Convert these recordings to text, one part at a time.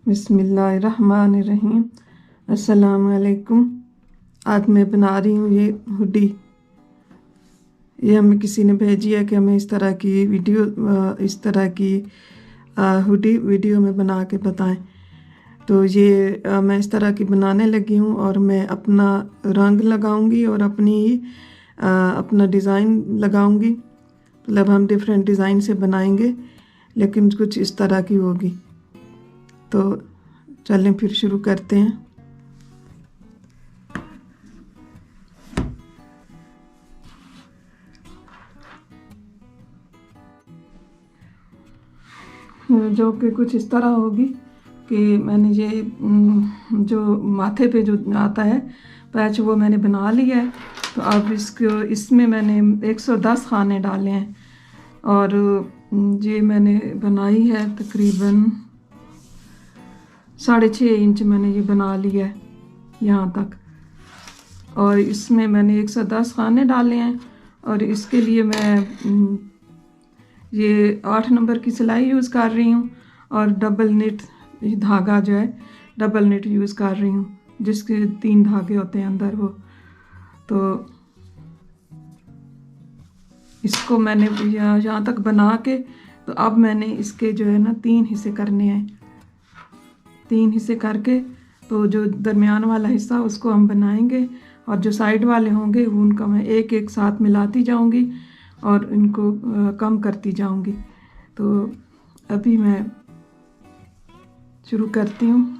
बिस्मिल्लाहिर्रहमानिर्रहीम। अस्सलामुअलैकुम। आज मैं बना रही हूँ ये हुडी। ये हमें किसी ने भेजी है कि हमें इस तरह की हुडी वीडियो में बना के बताएं। तो ये मैं इस तरह की बनाने लगी हूँ और मैं अपना रंग लगाऊंगी और अपना डिज़ाइन लगाऊंगी। मतलब हम डिफरेंट डिज़ाइन से बनाएंगे, लेकिन कुछ इस तरह की होगी। तो चलें फिर शुरू करते हैं। जो कि कुछ इस तरह होगी कि मैंने ये जो माथे पे जो आता है पैच, वो मैंने बना लिया है। तो अब इसमें मैंने 110 खाने डाले हैं और ये मैंने बनाई है तकरीबन 6.5 इंच मैंने ये बना लिया है यहाँ तक। और इसमें मैंने 110 खाने डाले हैं और इसके लिए मैं ये 8 नंबर की सिलाई यूज़ कर रही हूँ और डबल निट धागा जो है डबल निट यूज़ कर रही हूँ, जिसके 3 धागे होते हैं अंदर वो। तो इसको मैंने यहाँ तक बना के, तो अब मैंने इसके जो है ना 3 हिस्से करने हैं। 3 हिस्से करके तो जो दरमियान वाला हिस्सा उसको हम बनाएंगे और जो साइड वाले होंगे वो उनका मैं एक एक साथ मिलाती जाऊंगी और इनको कम करती जाऊंगी। तो अभी मैं शुरू करती हूँ।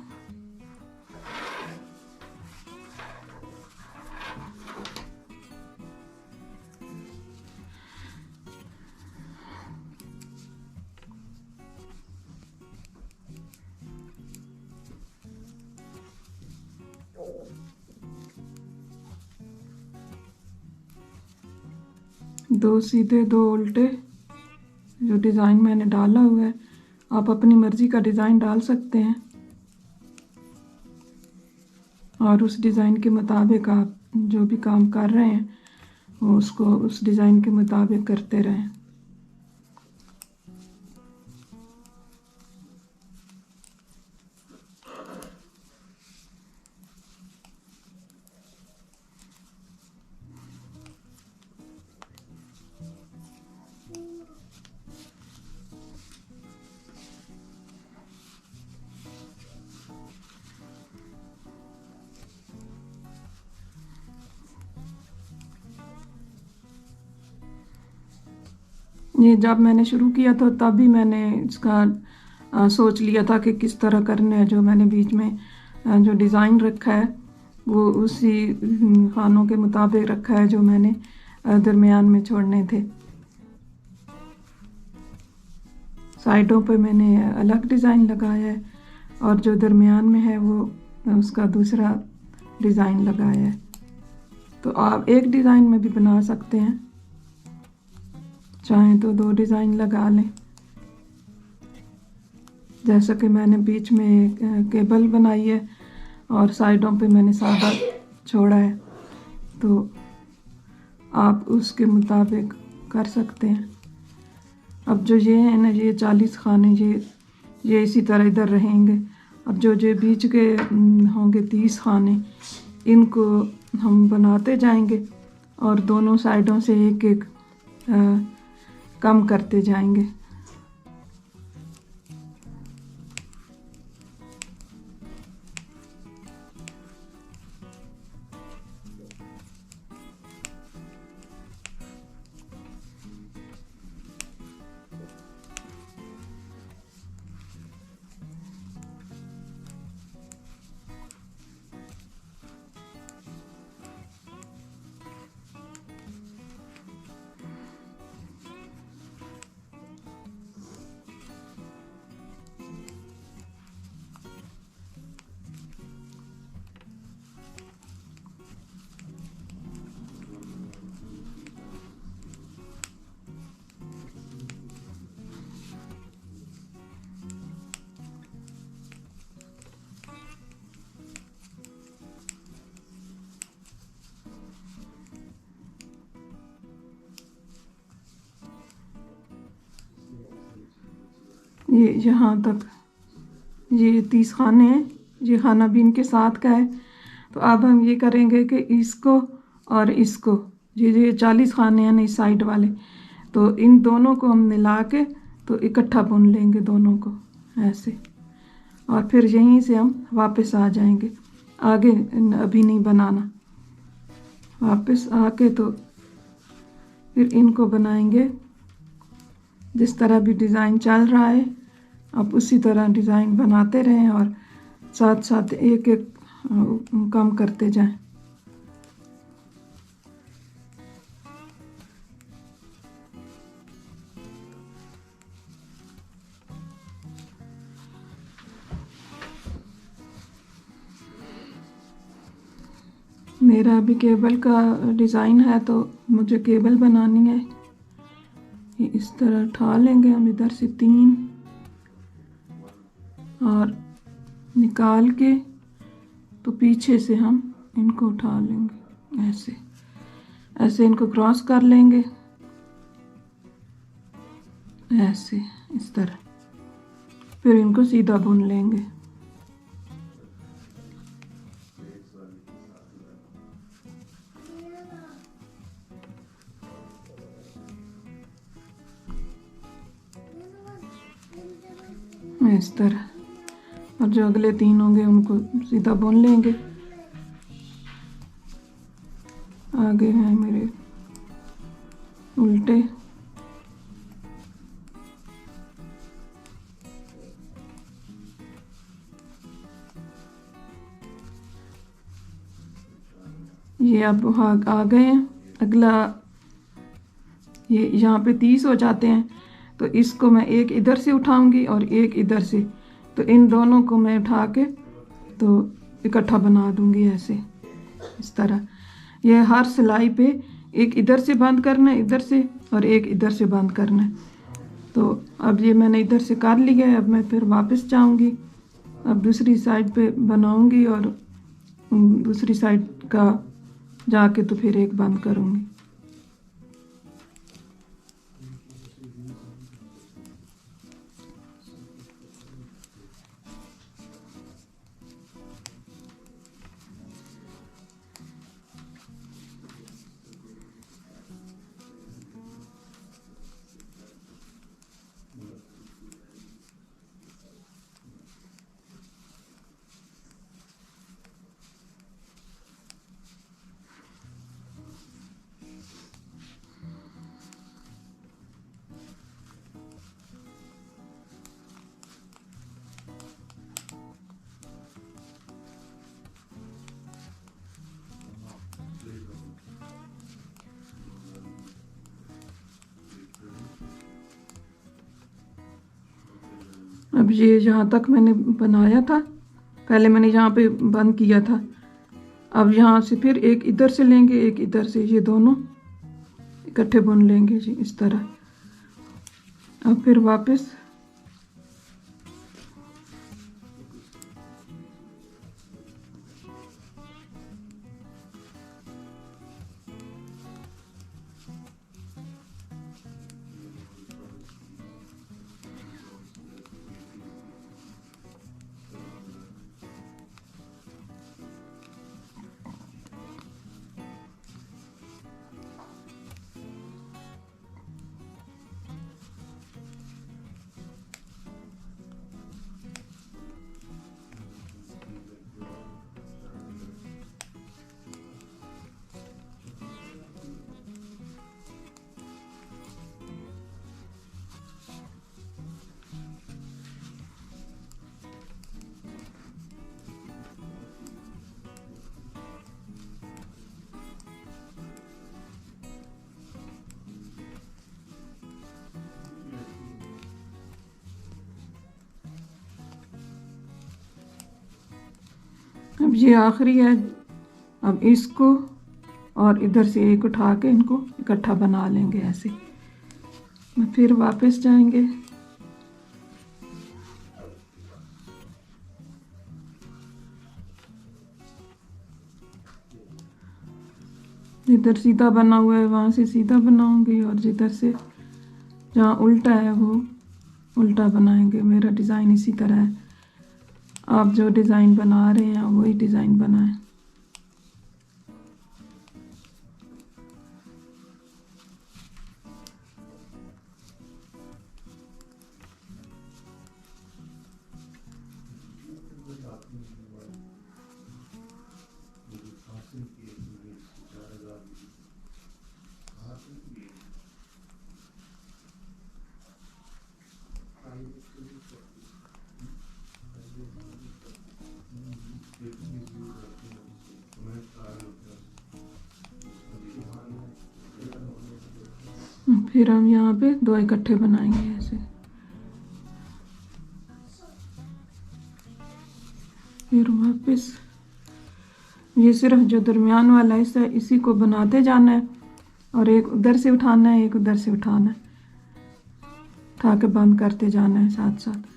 दो सीधे दो उल्टे जो डिज़ाइन मैंने डाला हुआ है, आप अपनी मर्ज़ी का डिज़ाइन डाल सकते हैं और उस डिज़ाइन के मुताबिक आप जो भी काम कर रहे हैं वो उसको उस डिज़ाइन के मुताबिक करते रहें। ये जब मैंने शुरू किया था तब भी मैंने इसका सोच लिया था कि किस तरह करना है। जो मैंने बीच में जो डिज़ाइन रखा है वो उसी खानों के मुताबिक रखा है जो मैंने दरमियान में छोड़ने थे। साइडों पे मैंने अलग डिज़ाइन लगाया है और जो दरमियान में है वो उसका दूसरा डिज़ाइन लगाया है। तो आप एक डिज़ाइन में भी बना सकते हैं, चाहें तो 2 डिज़ाइन लगा लें। जैसा कि मैंने बीच में केबल बनाई है और साइडों पे मैंने सादा छोड़ा है, तो आप उसके मुताबिक कर सकते हैं। अब जो ये है ना, ये 40 खाने ये इसी तरह इधर रहेंगे। अब जो बीच के होंगे 30 खाने, इनको हम बनाते जाएंगे और दोनों साइडों से एक एक कम करते जाएंगे। ये यहाँ तक ये 30 खाने हैं, ये खाना भी इनके साथ का है। तो अब हम ये करेंगे कि इसको और इसको, ये 40 खाने हैं ना इस साइड वाले, तो इन दोनों को हम मिला के तो इकट्ठा बुन लेंगे दोनों को ऐसे, और फिर यहीं से हम वापस आ जाएंगे। आगे अभी नहीं बनाना, वापस आके तो फिर इनको बनाएंगे। जिस तरह भी डिज़ाइन चल रहा है आप उसी तरह डिज़ाइन बनाते रहें और साथ साथ एक एक कम करते जाएं। मेरा अभी केबल का डिज़ाइन है तो मुझे केबल बनानी है। ये इस तरह उठा लेंगे हम इधर से 3 और निकाल के तो पीछे से हम इनको उठा लेंगे ऐसे, ऐसे इनको क्रॉस कर लेंगे ऐसे इस तरह, फिर इनको सीधा बुन लेंगे। इस तरह, और जो अगले 3 होंगे उनको सीधा बुन लेंगे। आगे हैं मेरे उल्टे, ये अब आ गए हैं। अगला ये यहाँ पे 30 हो जाते हैं, तो इसको मैं एक इधर से उठाऊंगी और एक इधर से, तो इन दोनों को मैं उठा के तो इकट्ठा बना दूंगी ऐसे इस तरह। ये हर सिलाई पे एक इधर से बंद करना है इधर से, और एक इधर से बंद करना है। तो अब ये मैंने इधर से कर लिया है। अब मैं फिर वापस जाऊंगी, अब दूसरी साइड पे बनाऊंगी और दूसरी साइड का जाके तो फिर एक बंद करूंगी। अब ये यहाँ तक मैंने बनाया था, पहले मैंने यहाँ पे बंद किया था। अब यहाँ से फिर एक इधर से लेंगे एक इधर से, ये दोनों इकट्ठे बुन लेंगे जी इस तरह। अब फिर वापस अब ये आखिरी है। अब इसको और इधर से एक उठा के इनको इकट्ठा बना लेंगे ऐसे, फिर वापस जाएंगे। जिधर सीधा बना हुआ है वहाँ से सीधा बनाऊंगी, और जिधर से जहाँ उल्टा है वो उल्टा बनाएंगे। मेरा डिज़ाइन इसी तरह है। आप जो डिज़ाइन बना रहे हैं वही डिज़ाइन बनाएं। फिर हम यहाँ पे 2 इकट्ठे बनाएंगे ऐसे। फिर वापस ये सिर्फ जो दरमियान वाला हिस्सा है इसी को बनाते जाना है और एक उधर से उठाना है, एक उधर से उठाना है, उठा के बंद करते जाना है साथ साथ।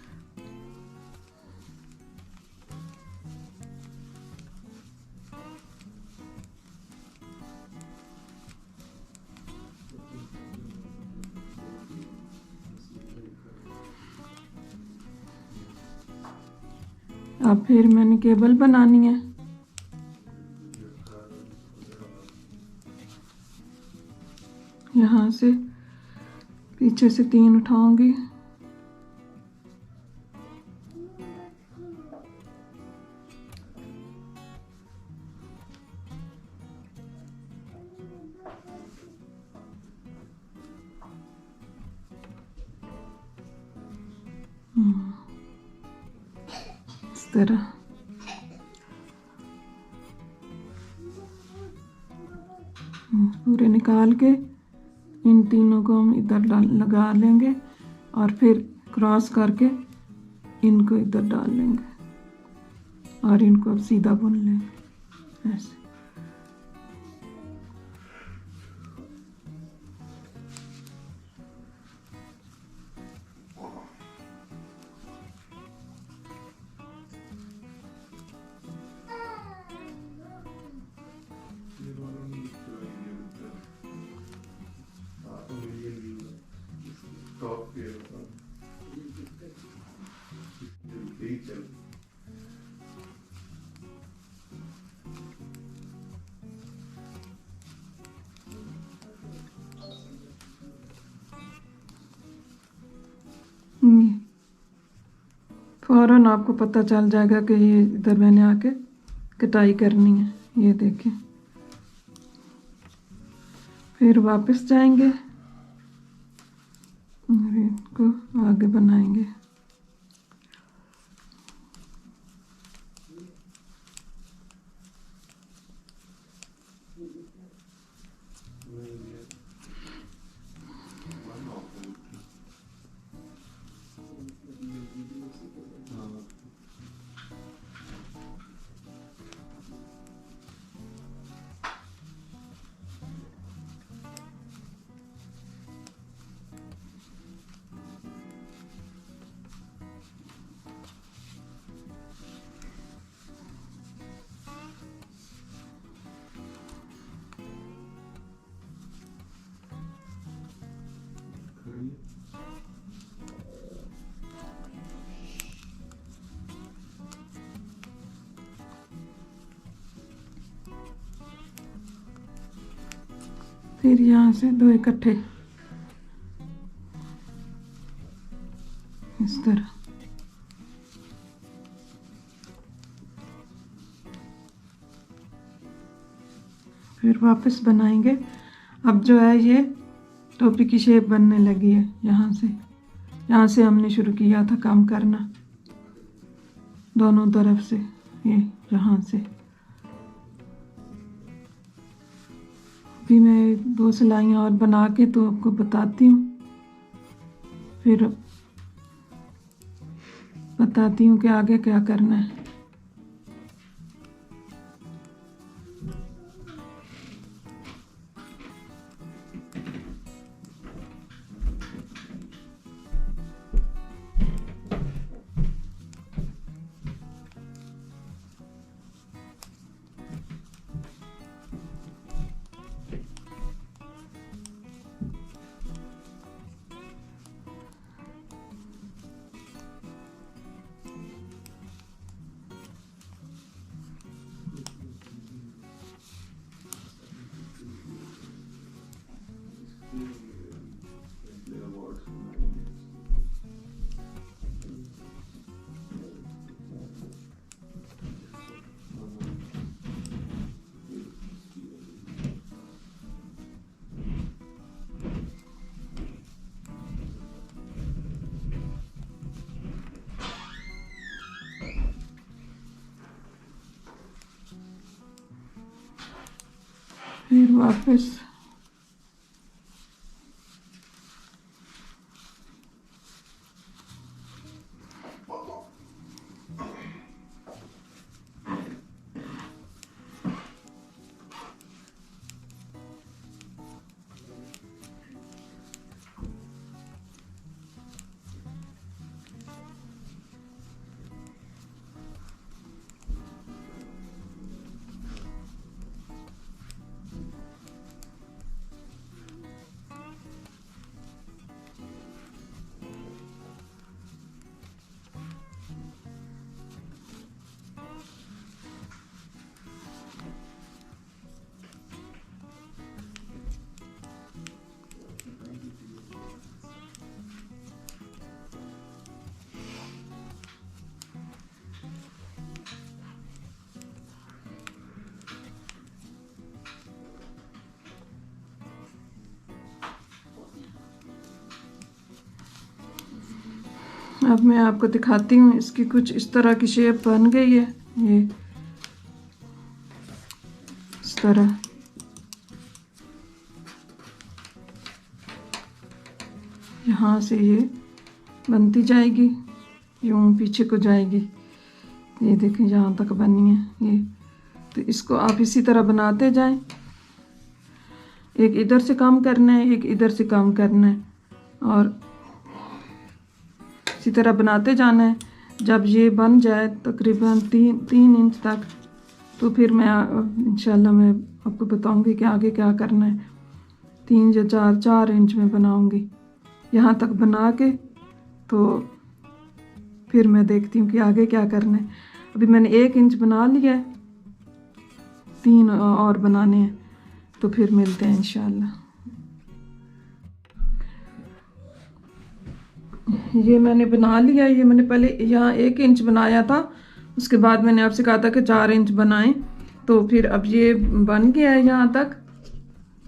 अब फिर मैंने केबल बनानी है। यहाँ से पीछे से 3 उठाऊंगी, इस तरह। पूरे निकाल के इन तीनों को हम इधर लगा लेंगे और फिर क्रॉस करके इनको इधर डाल लेंगे और इनको अब सीधा बुन लेंगे ऐसे। फौरन आपको पता चल जाएगा कि ये इधर मैंने आके कटाई करनी है। ये देखें। फिर वापस जाएंगे और इनको आगे बनाएंगे। फिर यहाँ से 2 इकट्ठे इस तरह। फिर वापस बनाएंगे। अब जो है ये टोपी की शेप बनने लगी है। यहाँ से हमने शुरू किया था काम करना, दोनों तरफ से। ये यहाँ से भी मैं 2 सिलाइयाँ और बना के तो आपको बताती हूँ। फिर बताती हूँ कि आगे क्या करना है। फिर वापस अब मैं आपको दिखाती हूँ। इसकी कुछ इस तरह की शेप बन गई है। ये इस तरह यहाँ से ये बनती जाएगी, यूँ पीछे को जाएगी। ये देखें यहाँ तक बनी है ये। तो इसको आप इसी तरह बनाते जाएं। एक इधर से काम करना है, एक इधर से काम करना है, और इसी तरह बनाते जाना है। जब ये बन जाए तकरीबन 3 इंच तक, तो फिर मैं इंशाल्लाह मैं आपको बताऊंगी कि आगे क्या करना है। 3 या 4 इंच में बनाऊंगी। यहाँ तक बना के तो फिर मैं देखती हूँ कि आगे क्या करना है। अभी मैंने 1 इंच बना लिया है, 3 और बनाने हैं, तो फिर मिलते हैं इंशाल्लाह। ये मैंने बना लिया। ये मैंने पहले यहाँ 1 इंच बनाया था, उसके बाद मैंने आपसे कहा था कि 4 इंच बनाएं, तो फिर अब ये बन गया है। यहाँ तक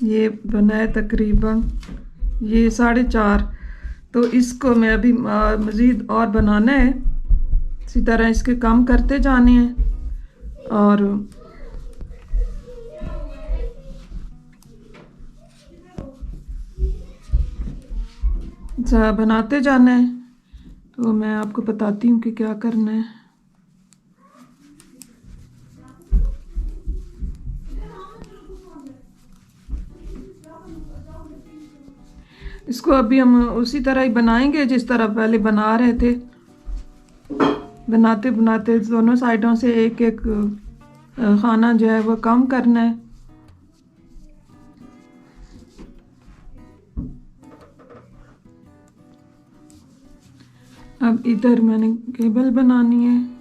ये बना है तकरीबन ये 4.5। तो इसको मैं अभी मज़ीद और बनाना है। इसी तरह इसके काम करते जाने हैं और बनाते जाना है। तो मैं आपको बताती हूँ कि क्या करना है। इसको अभी हम उसी तरह ही बनाएंगे जिस तरह पहले बना रहे थे। बनाते बनाते दोनों साइडों से एक एक खाना जो है वो कम करना है। अब इधर मैंने केबल बनानी है।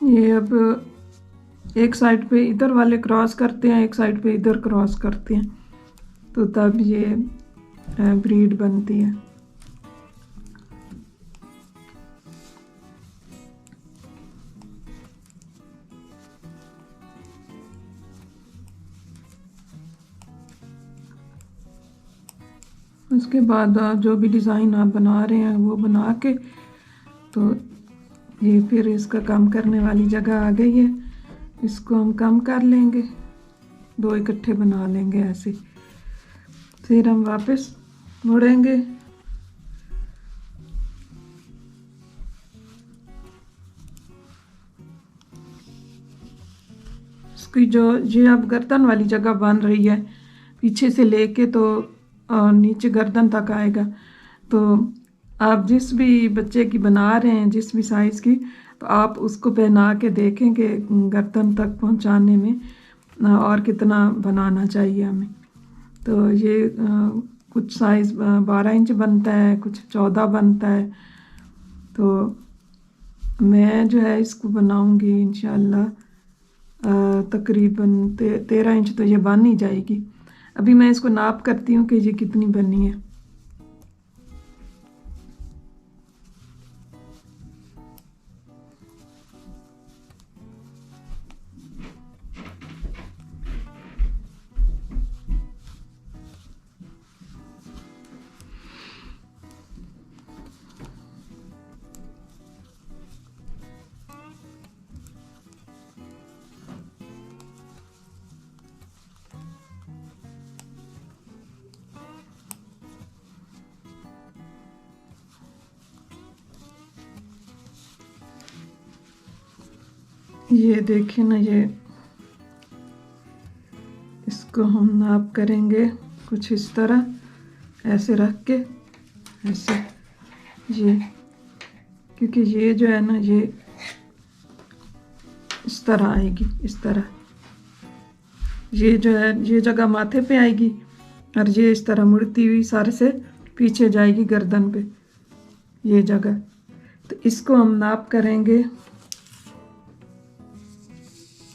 ये अब एक साइड पे इधर वाले क्रॉस करते हैं, एक साइड पे इधर क्रॉस करते हैं, तो तब ये ब्रीड बनती है। उसके बाद जो भी डिज़ाइन आप बना रहे हैं वो बना के, तो ये फिर इसका कम करने वाली जगह आ गई है। इसको हम कम कर लेंगे, 2 इकट्ठे बना लेंगे ऐसे। फिर हम वापस मुड़ेंगे। इसकी जो ये अब गर्दन वाली जगह बन रही है, पीछे से लेके तो नीचे गर्दन तक आएगा। तो आप जिस भी बच्चे की बना रहे हैं, जिस भी साइज़ की, तो आप उसको पहना के देखें कि गर्दन तक पहुंचाने में और कितना बनाना चाहिए हमें। तो ये कुछ साइज़ 12 इंच बनता है, कुछ 14 बनता है। तो मैं जो है इसको बनाऊंगी इंशाल्लाह तकरीबन 13 इंच तो ये बन ही जाएगी। अभी मैं इसको नाप करती हूँ कि ये कितनी बनी है। ये देखिए ना, ये इसको हम नाप करेंगे कुछ इस तरह, ऐसे रख के ऐसे, ये क्योंकि ये जो है ना ये इस तरह आएगी, इस तरह ये जो है ये जगह माथे पे आएगी और ये इस तरह मुड़ती हुई सर से पीछे जाएगी गर्दन पे ये जगह। तो इसको हम नाप करेंगे।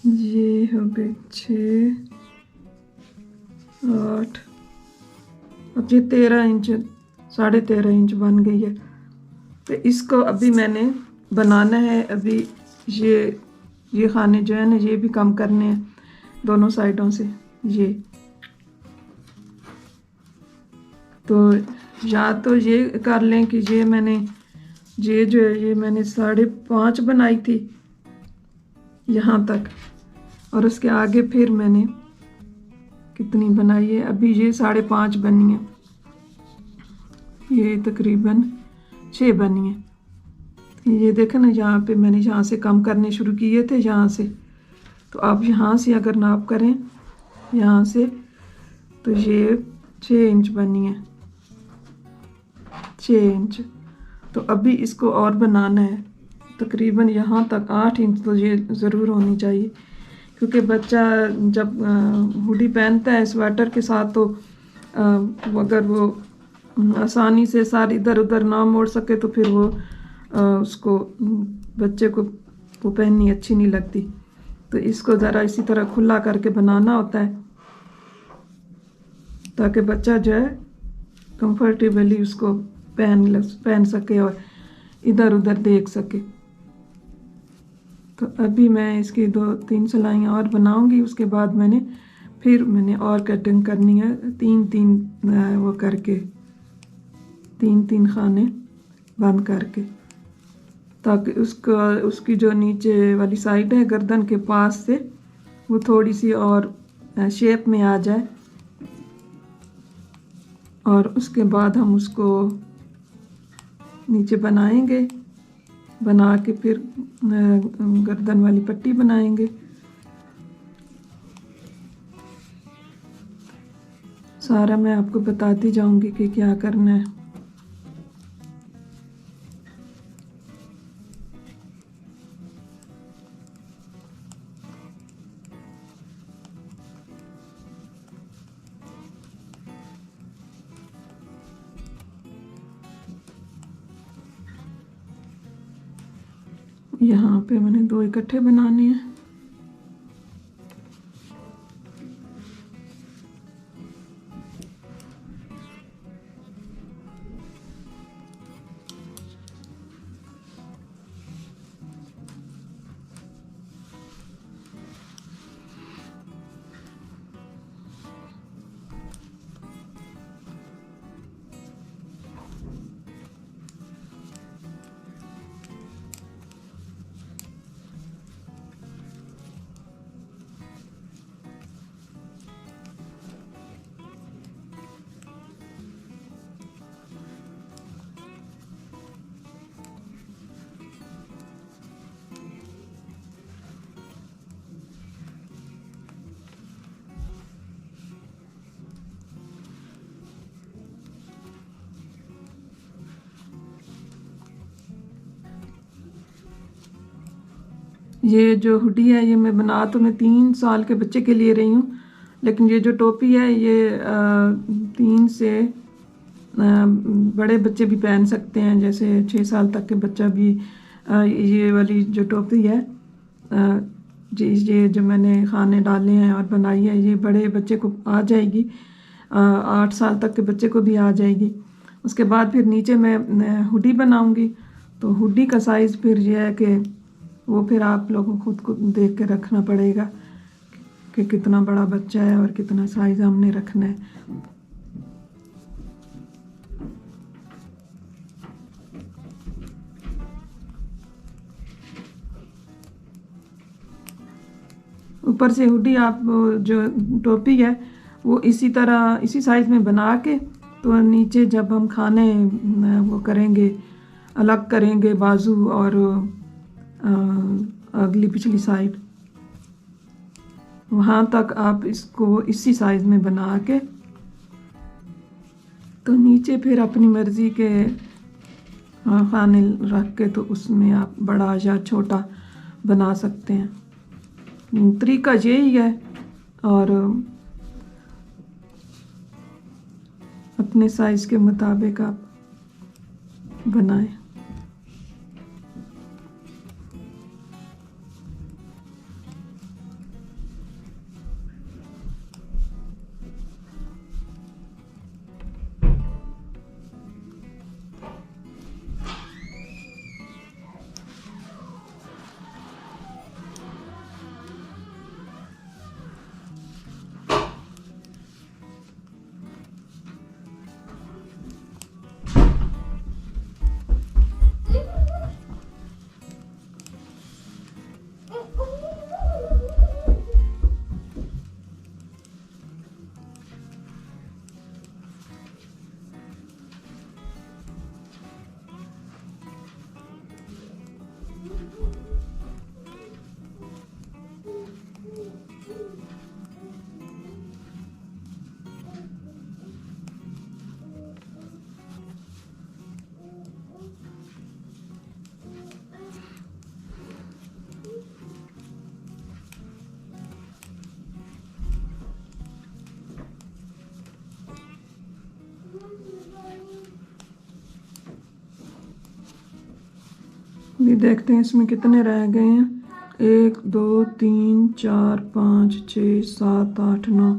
ये हो गए 6, 8, अब ये 13 इंच, 13.5 इंच बन गई है। तो इसको अभी मैंने बनाना है। अभी ये खाने जो है ना ये भी कम करने हैं दोनों साइडों से। ये तो या तो ये कर लें कि ये जो है ये मैंने 5.5 बनाई थी यहाँ तक, और उसके आगे फिर मैंने कितनी बनाई है, अभी ये 5.5 बनी है, ये तकरीबन 6 बनी है। ये देखें ना, यहाँ पे मैंने यहाँ से कम करने शुरू किए थे यहाँ से। तो आप यहाँ से अगर नाप करें यहाँ से तो ये 6 इंच बनी है, 6 इंच। तो अभी इसको और बनाना है तकरीबन यहाँ तक 8 इंच तो ये ज़रूर होनी चाहिए, क्योंकि बच्चा जब हुडी पहनता है स्वेटर के साथ तो अगर वो आसानी से सार इधर उधर ना मोड़ सके तो फिर वो उसको बच्चे को वो पहननी अच्छी नहीं लगती। तो इसको ज़रा इसी तरह खुला करके बनाना होता है ताकि बच्चा जो है कंफर्टेबली उसको पहन सके और इधर उधर देख सके। तो अभी मैं इसकी 2-3 सिलाइयाँ और बनाऊंगी, उसके बाद मैंने और कटिंग करनी है 3-3 वो करके 3-3 खाने बंद करके, ताकि उसकी जो नीचे वाली साइड है गर्दन के पास से वो थोड़ी सी और शेप में आ जाए। और उसके बाद हम उसको नीचे बनाएंगे, बना के फिर गर्दन वाली पट्टी बनाएंगे। सारा मैं आपको बताती जाऊंगी कि क्या करना है। यहाँ पे मैंने 2 इकट्ठे बनाने हैं। ये जो हुडी है ये मैं 3 साल के बच्चे के लिए रही हूँ, लेकिन ये जो टोपी है ये 3 से बड़े बच्चे भी पहन सकते हैं, जैसे 6 साल तक के बच्चा भी ये वाली जो टोपी है जी, ये जो मैंने खाने डाले हैं और बनाई है ये बड़े बच्चे को आ जाएगी, 8 साल तक के बच्चे को भी आ जाएगी। उसके बाद फिर नीचे मैं हुडी बनाऊंगी, तो हुडी का साइज़ फिर यह है कि वो फिर आप लोगों को खुद को देख के रखना पड़ेगा कि कितना बड़ा बच्चा है और कितना साइज़ हमने रखना है। ऊपर से हुडी आप जो टोपी है वो इसी तरह इसी साइज़ में बना के, तो नीचे जब हम खाने वो करेंगे, अलग करेंगे बाजू और अगली पिछली साइड, वहाँ तक आप इसको इसी साइज़ में बना के, तो नीचे फिर अपनी मर्ज़ी के खाने रख के तो उसमें आप बड़ा या छोटा बना सकते हैं। तरीका यही है और अपने साइज़ के मुताबिक आप बनाएं। ये देखते हैं इसमें कितने रह गए हैं। 1 2 3 4 5 6 7 8 9,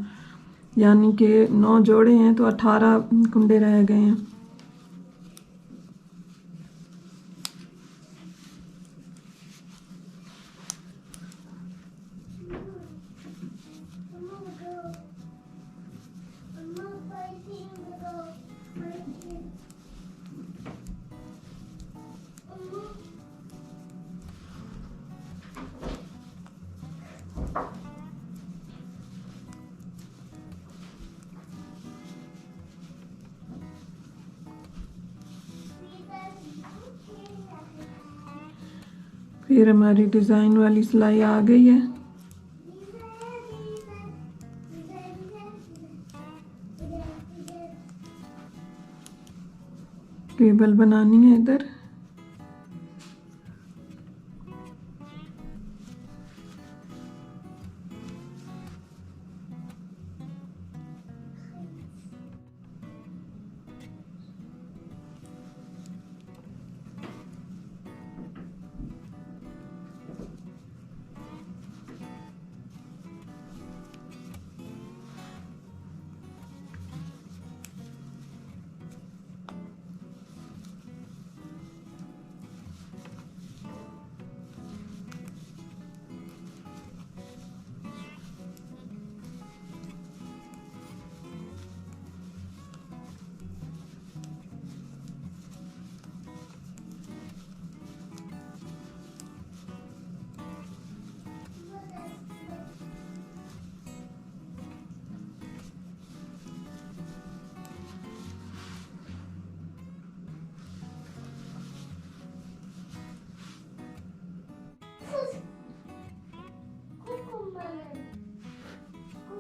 यानी कि 9 जोड़े हैं तो 18 कुंडे रह गए हैं। फिर हमारी डिज़ाइन वाली सिलाई आ गई है। टेबल बनानी है इधर।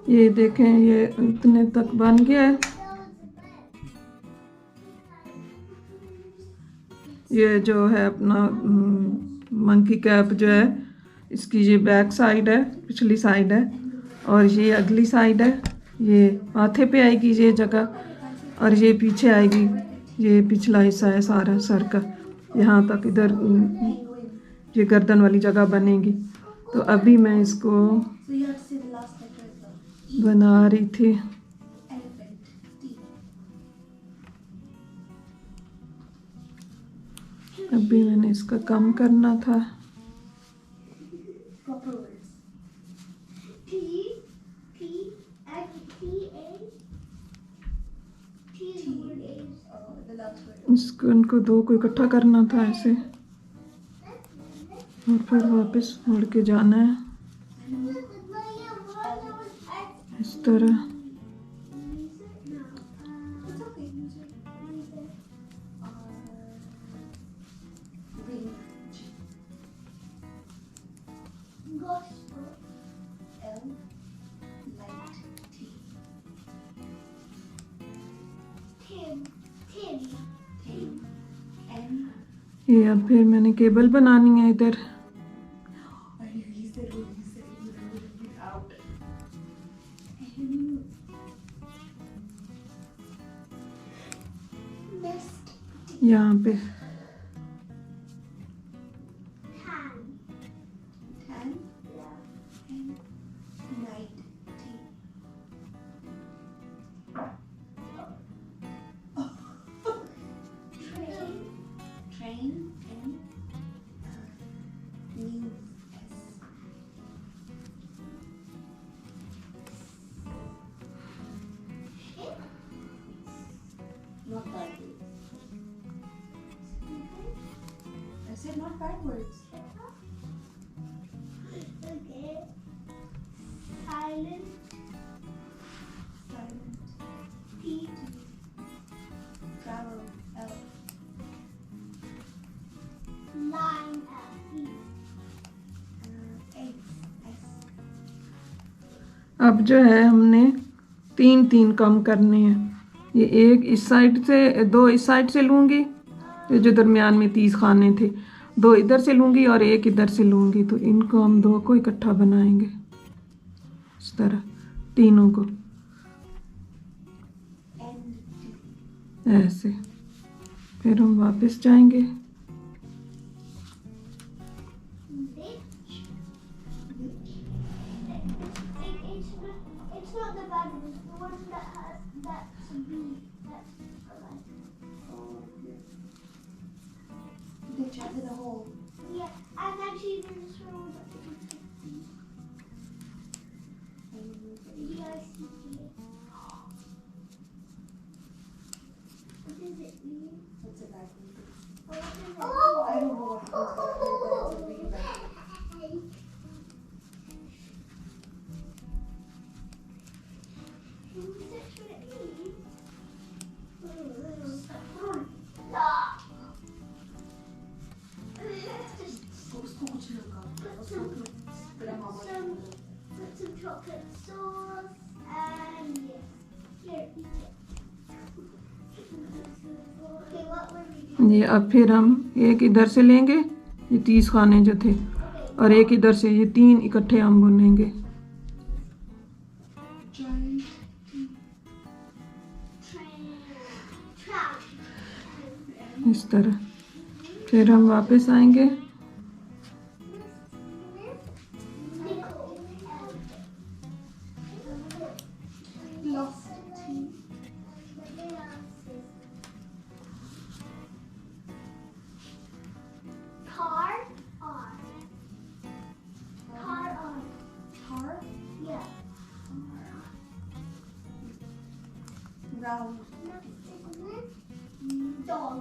ये देखें ये इतने तक बन गया है। ये जो है अपना मंकी कैप जो है इसकी ये बैक साइड है, पिछली साइड है, और ये अगली साइड है। ये माथे पे आएगी ये जगह, और ये पीछे आएगी। ये पिछला हिस्सा है सारा सर का, यहाँ तक इधर ये गर्दन वाली जगह बनेगी। तो अभी मैं इसको बना रही थी। अभी मैंने इसका कम करना था। इसको इनको दो को इकट्ठा करना था ऐसे, और फिर वापस मुड़ के जाना है इस तरह। ये अब फिर मैंने केबल बनानी है इधर। यहाँ पे Not backwards. I said not backwards. Okay. Silent. Silent. P. Travel. L. Line L. E. X. S. अब जो है हमने 3 कम करने हैं। ये एक इस साइड से, 2 इस साइड से लूँगी, ये जो दरमियान में 30 खाने थे, 2 इधर से लूँगी और 1 इधर से लूँगी। तो इनको हम 2 को इकट्ठा बनाएंगे इस तरह, तीनों को ऐसे। फिर हम वापस जाएंगे। It's not the bad one. The one that has that's a B. That's a line. Oh, yeah. They chatted a hole. Yeah, and actually there's this one with the D-I-C-K. What does it mean? What's a backwards? What does it I don't know what happens backwards. Put some chocolate sauce and yes. Here, eat it. Okay, what were we doing? ये अब फिर हम 1 इधर से लेंगे, ये 30 खाने जो थे, और 1 इधर से, ये 3 इकट्ठे हम बुनेंगे इस तरह। फिर हम वापस आएंगे। Round. Dog.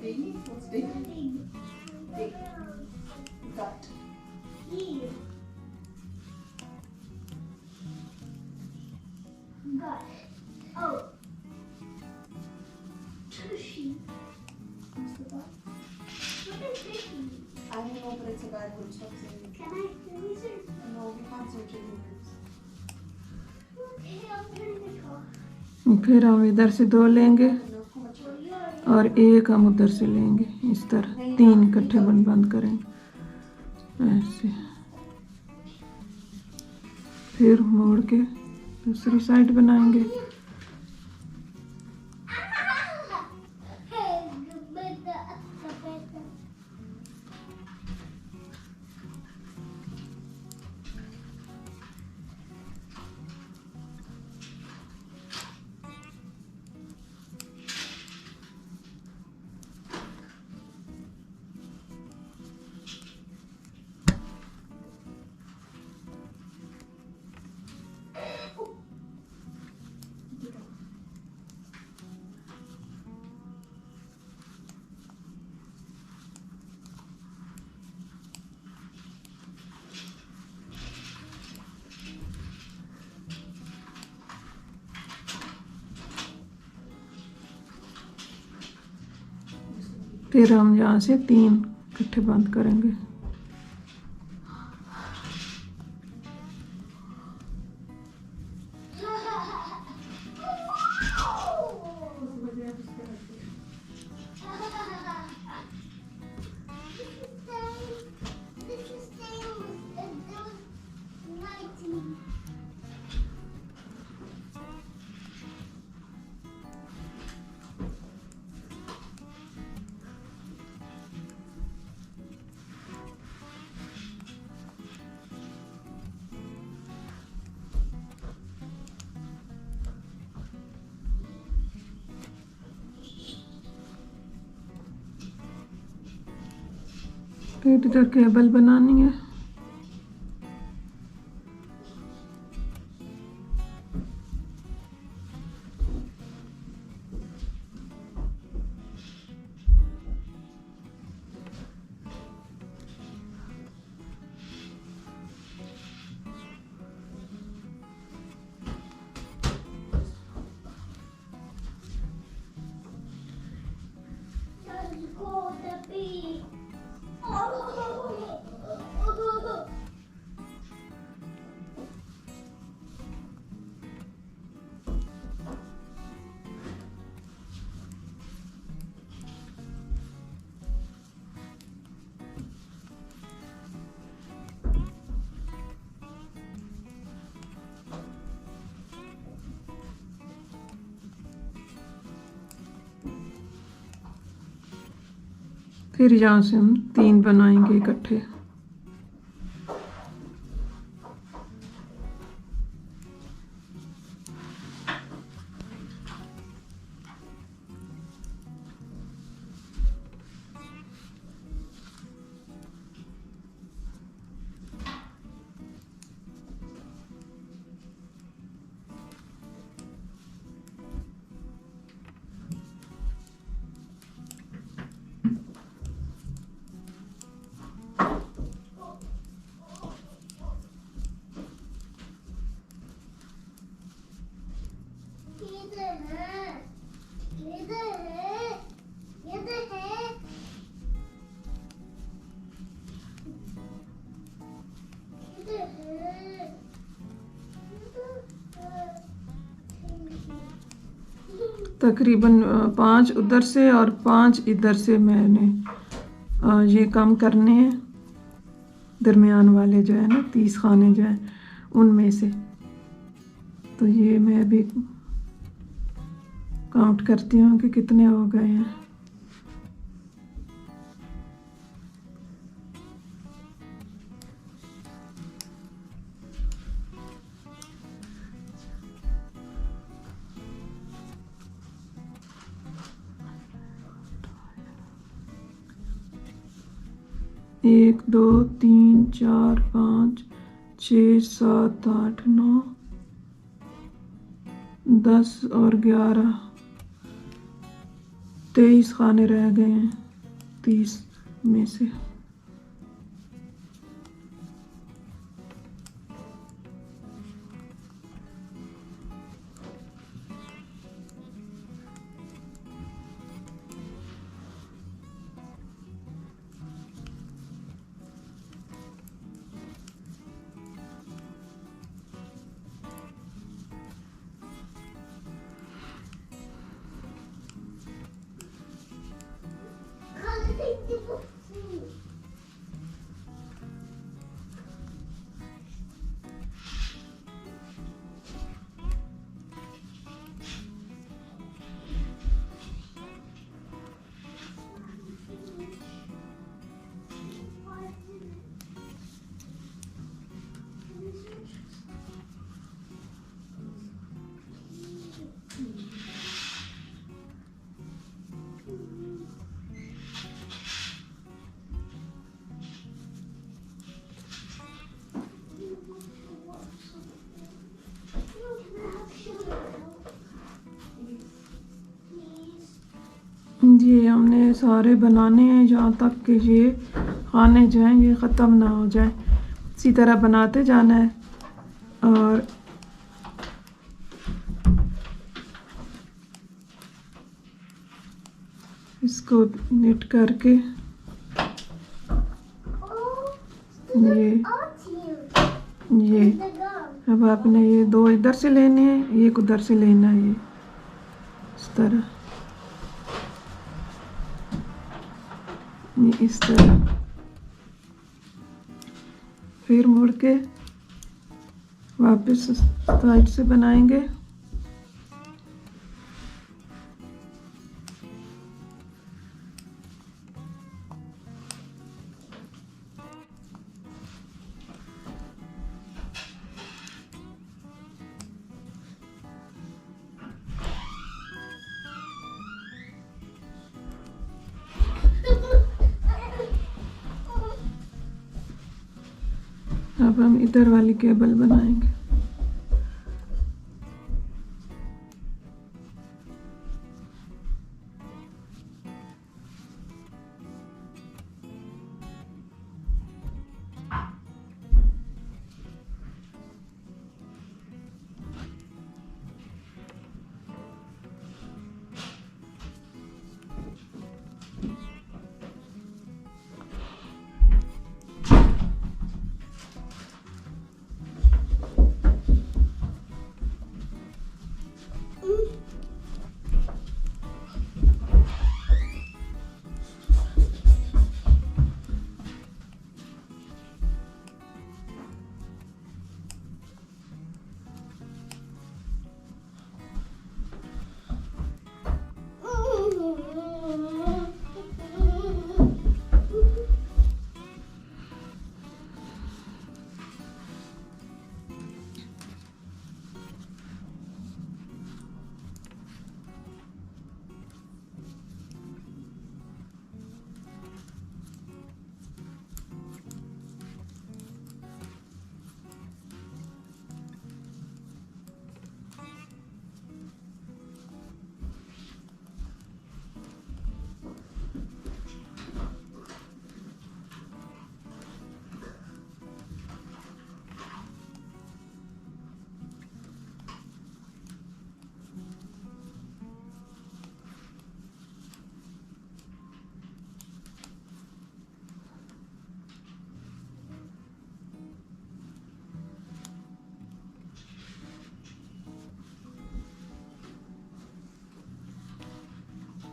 Big? What's big? Big. Gut. Gut. Oh. Tushy. What's the gut? What is tushy? I don't know, but it's a bad word. Stop saying it. Can we search? No, we can't search any words. Okay, I'll turn the car. फिर हम इधर से 2 लेंगे No, how much? और 1 हम उधर से लेंगे इस तरह। नहीं 3 इकट्ठे बंद करेंगे ऐसे। फिर मोड़ के दूसरी साइड बनाएंगे। फिर हम यहाँ से 3 इकट्ठे बंद करेंगे। फिर इधर केबल बनानी है। फिर यहाँ से हम 3 बनाएंगे इकट्ठे। तकरीबन 5 उधर से और 5 इधर से मैंने ये कम करने हैं। दरमियान वाले जो है ना 30 खाने जो हैं उनमें से। तो ये मैं अभी काउंट करती हूँ कि कितने हो गए हैं। एक 2 3 4 5 6 7 8 9 10 और 11 23 खाने रह गए हैं 30 में से। ये हमने सारे बनाने हैं जहाँ तक कि ये खाने जो हैं ये ख़त्म ना हो जाए। इसी तरह बनाते जाना है और इसको निट करके ये अब आपने ये दो इधर से लेने हैं, एक उधर से लेना है, ये इस तरह, ये इस तरह, फिर मुड़ के वापस साइड से बनाएंगे। अब हम इधर वाली केबल बनाएंगे।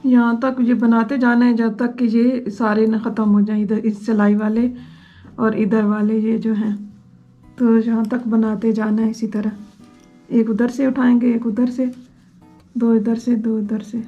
यहाँ तक ये बनाते जाना है जब तक कि ये सारे ना ख़त्म हो जाए, इधर इस सिलाई वाले और इधर वाले ये जो हैं, तो यहाँ तक बनाते जाना है इसी तरह। एक उधर से उठाएंगे, एक उधर से, दो इधर से, दो उधर से।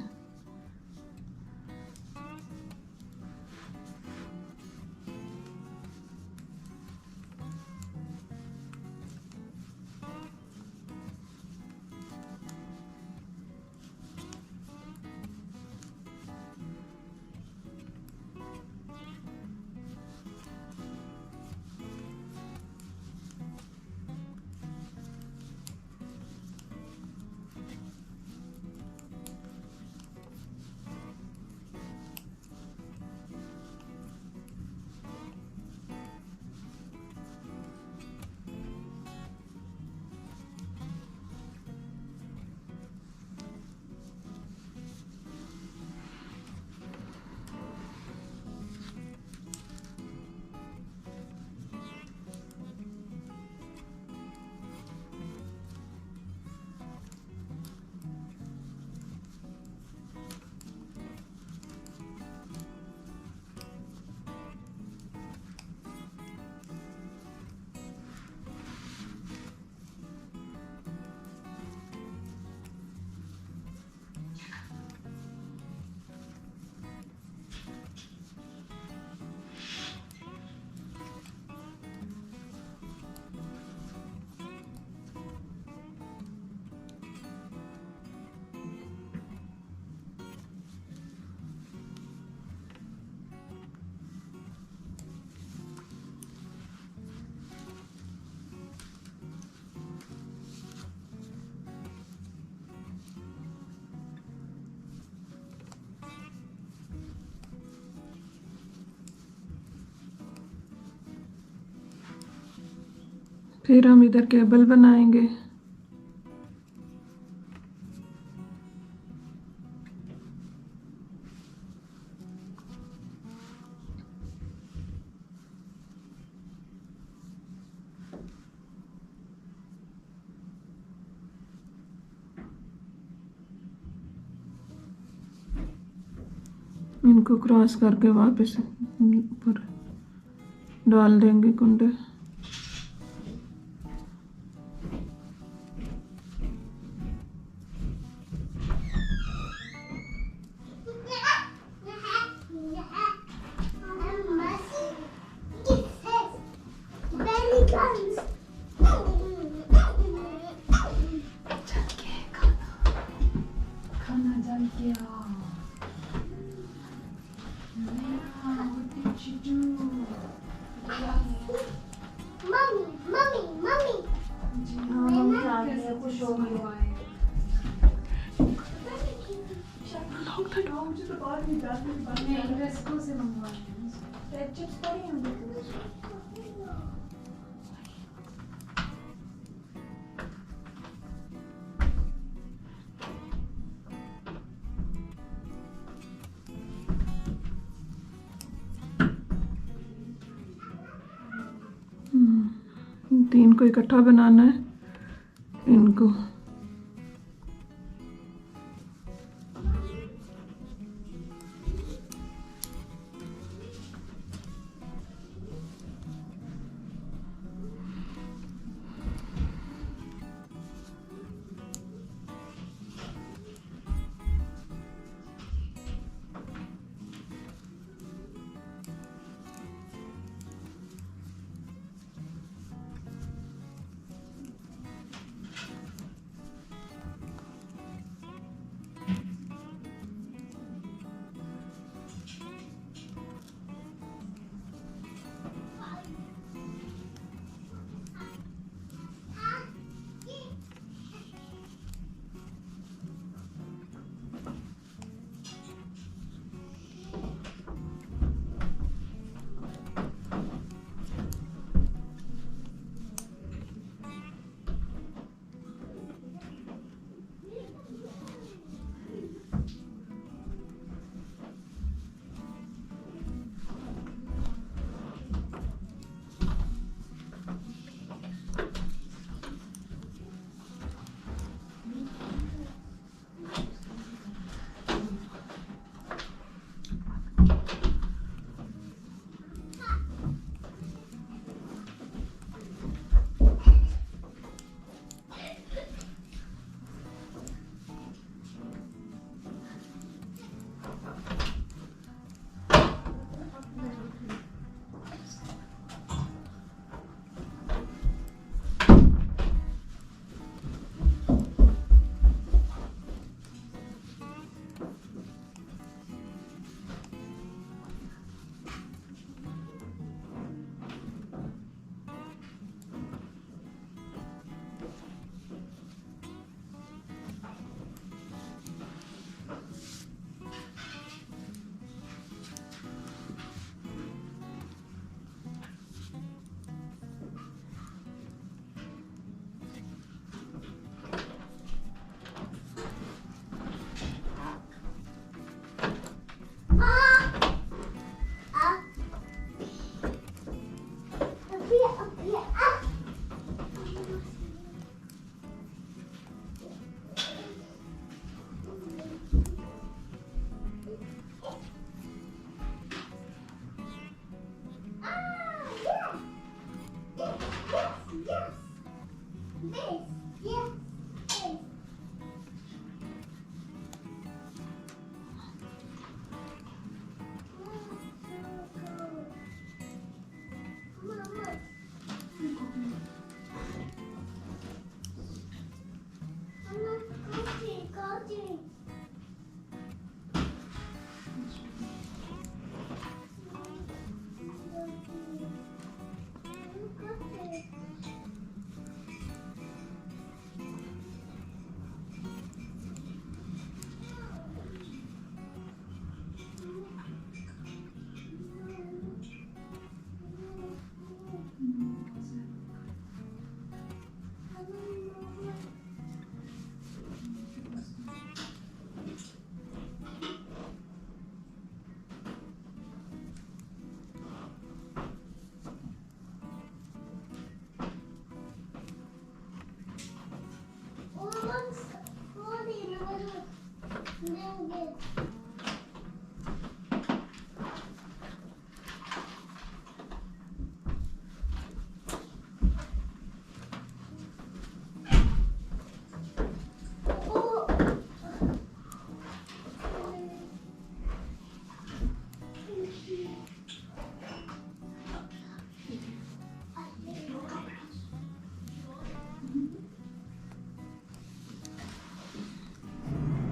फिर हम इधर केबल बनाएंगे। इनको क्रॉस करके वापस ऊपर डाल देंगे कुंडे। खाना जल गया। What did you do? Mummy आ गई, खुश हो गई। मुझे तो बाहर नहीं जाती। मैं रेस्को से मंगवाई हैं। चिप्स पड़ी हैं देखो। तीन को इकट्ठा बनाना है इनको।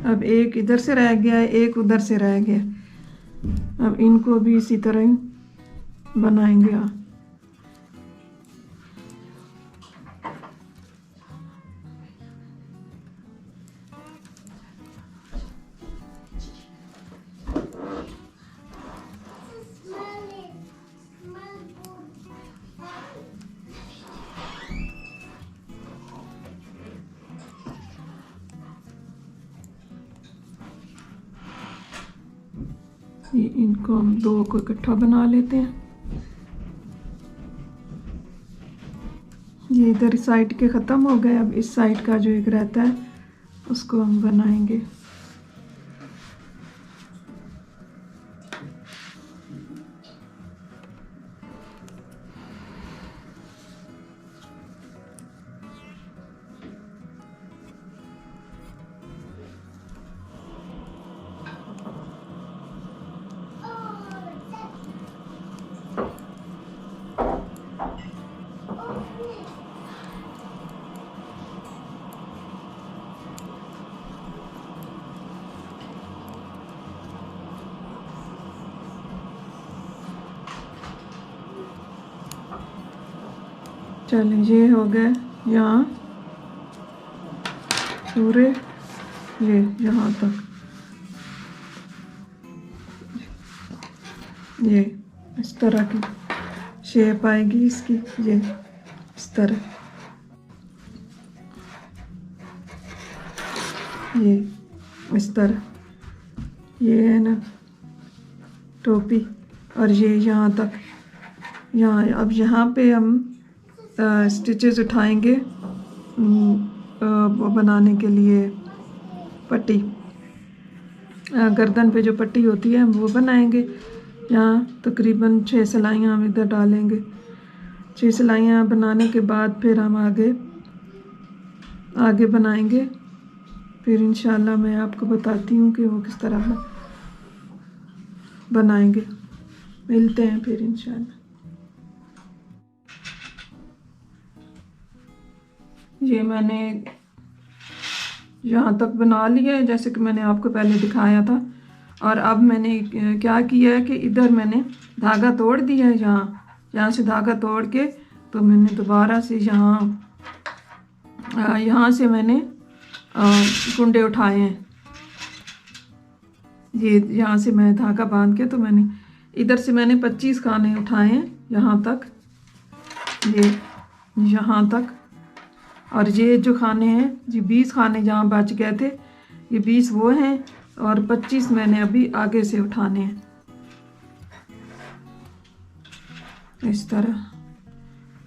अब एक इधर से रह गया है, एक उधर से रह गया। अब इनको भी इसी तरह ही बनाएंगे। इनको हम दो को इकट्ठा बना लेते हैं। ये इधर साइड के ख़त्म हो गए। अब इस साइड का जो एक रहता है उसको हम बनाएंगे। चलिए ये हो गए यहाँ पूरे, ये यहाँ तक। ये इस तरह की शेप आएगी इसकी, ये इस तरह। ये इस तरह, ये है ना टोपी। और ये यहाँ तक, यहाँ। अब यहाँ पे हम स्टिचेस उठाएंगे वो बनाने के लिए पट्टी। गर्दन पे जो पट्टी होती है हम वो बनाएंगे। यहाँ तकरीबन 6 सिलाइयाँ हम इधर डालेंगे। 6 सिलाइयाँ बनाने के बाद फिर हम आगे बनाएंगे। फिर इंशाल्लाह मैं आपको बताती हूँ कि वो किस तरह बनाएंगे। मिलते हैं फिर इंशाल्लाह। ये मैंने यहाँ तक बना लिया है जैसे कि मैंने आपको पहले दिखाया था। और अब मैंने क्या किया है कि इधर मैंने धागा तोड़ दिया है। यहाँ से धागा तोड़ के तो मैंने दोबारा से यहाँ से मैंने कुंडे उठाए हैं। ये यहाँ से मैं धागा बांध के तो मैंने इधर से मैंने 25 खाने उठाए हैं यहाँ तक, ये यहाँ तक। और ये जो खाने हैं, ये 20 खाने जहाँ बच गए थे, ये 20 वो हैं और 25 मैंने अभी आगे से उठाने हैं। इस तरह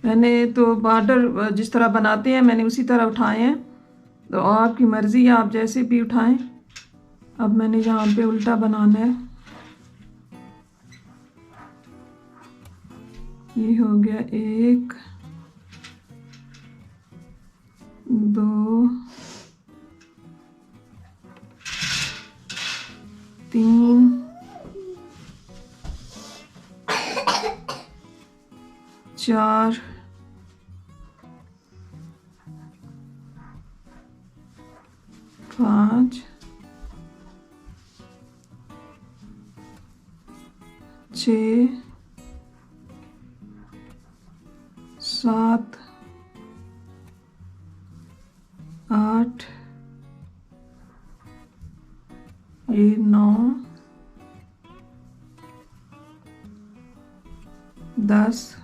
मैंने तो बॉर्डर जिस तरह बनाते हैं मैंने उसी तरह उठाए हैं। तो आपकी मर्ज़ी है, आप जैसे भी उठाएं। अब मैंने यहाँ पे उल्टा बनाना है। ये हो गया 1 2 3 4 5 6 7 8 ये 9 10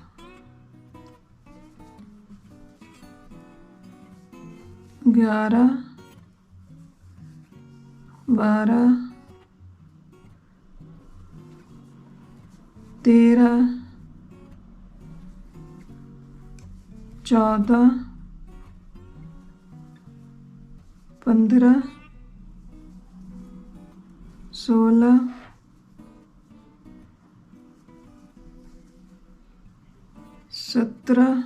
11 12 13 14 15 16, 17,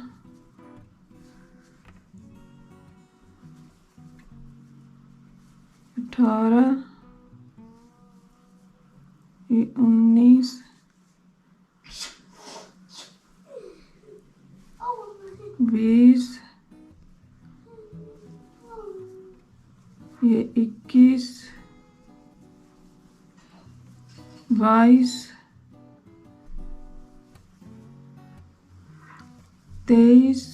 18, ये 19, Oh, 20, ये 21, 22, 23,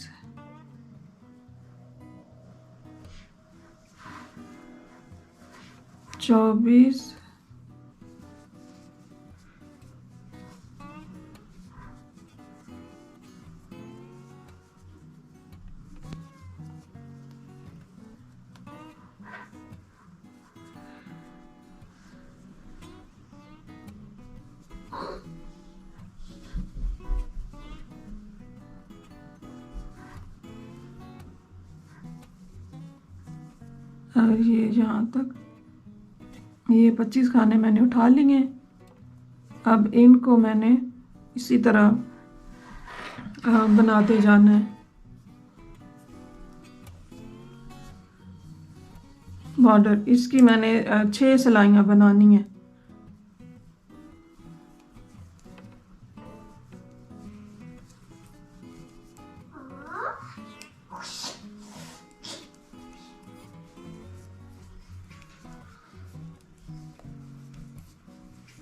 24, और ये यहाँ तक ये 25 खाने मैंने उठा लिए। अब इनको मैंने इसी तरह बनाते जाना है। बॉर्डर इसकी मैंने 6 सिलाइयाँ बनानी है।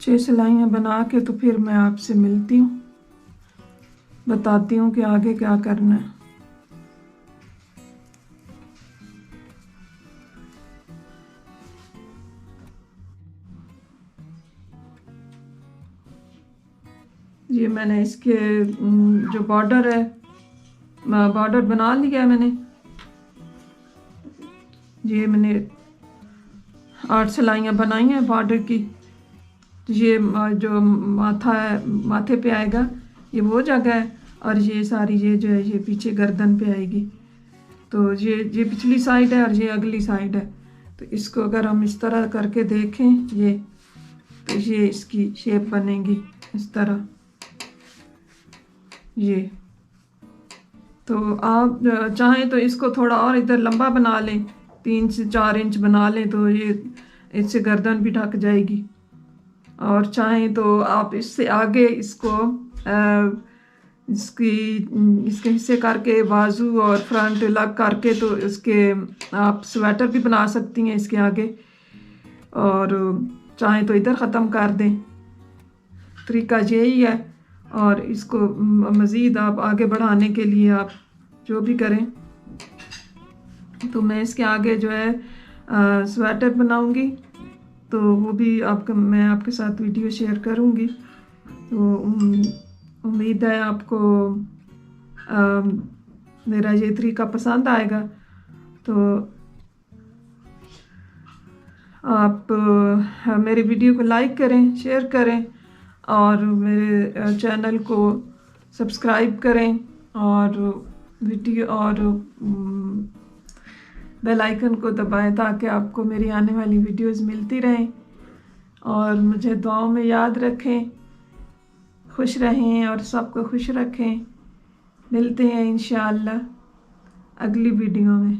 छः सिलाइयाँ बना के तो फिर मैं आपसे मिलती हूँ, बताती हूँ कि आगे क्या करना है। ये मैंने इसके जो बॉर्डर है, बॉर्डर बना लिया मैंने। ये मैंने 8 सिलाइयाँ बनाई हैं बॉर्डर की। ये जो माथा है, माथे पे आएगा, ये वो जगह है, और ये सारी ये जो है ये पीछे गर्दन पे आएगी। तो ये पिछली साइड है और ये अगली साइड है। तो इसको अगर हम इस तरह करके देखें ये, तो ये इसकी शेप बनेगी इस तरह। ये तो आप चाहें तो इसको थोड़ा और इधर लंबा बना लें, 3 से 4 इंच बना लें, तो ये इससे गर्दन भी ढक जाएगी। और चाहें तो आप इससे आगे इसको इसके हिस्से करके बाजू और फ्रंट अलग करके तो इसके आप स्वेटर भी बना सकती हैं इसके आगे। और चाहें तो इधर ख़त्म कर दें। तरीका यही है। और इसको मज़ीद आप आगे बढ़ाने के लिए आप जो भी करें, तो मैं इसके आगे जो है स्वेटर बनाऊंगी, तो वो भी मैं आपके साथ वीडियो शेयर करूंगी। तो उम्मीद है आपको मेरा ये तरीका पसंद आएगा। तो आप मेरे वीडियो को लाइक करें, शेयर करें, और मेरे चैनल को सब्सक्राइब करें, और वीडियो और बेल आइकन को दबाएं ताकि आपको मेरी आने वाली वीडियोस मिलती रहें। और मुझे दुआओं में याद रखें। खुश रहें और सबको खुश रखें। मिलते हैं इंशाअल्लाह अगली वीडियो में।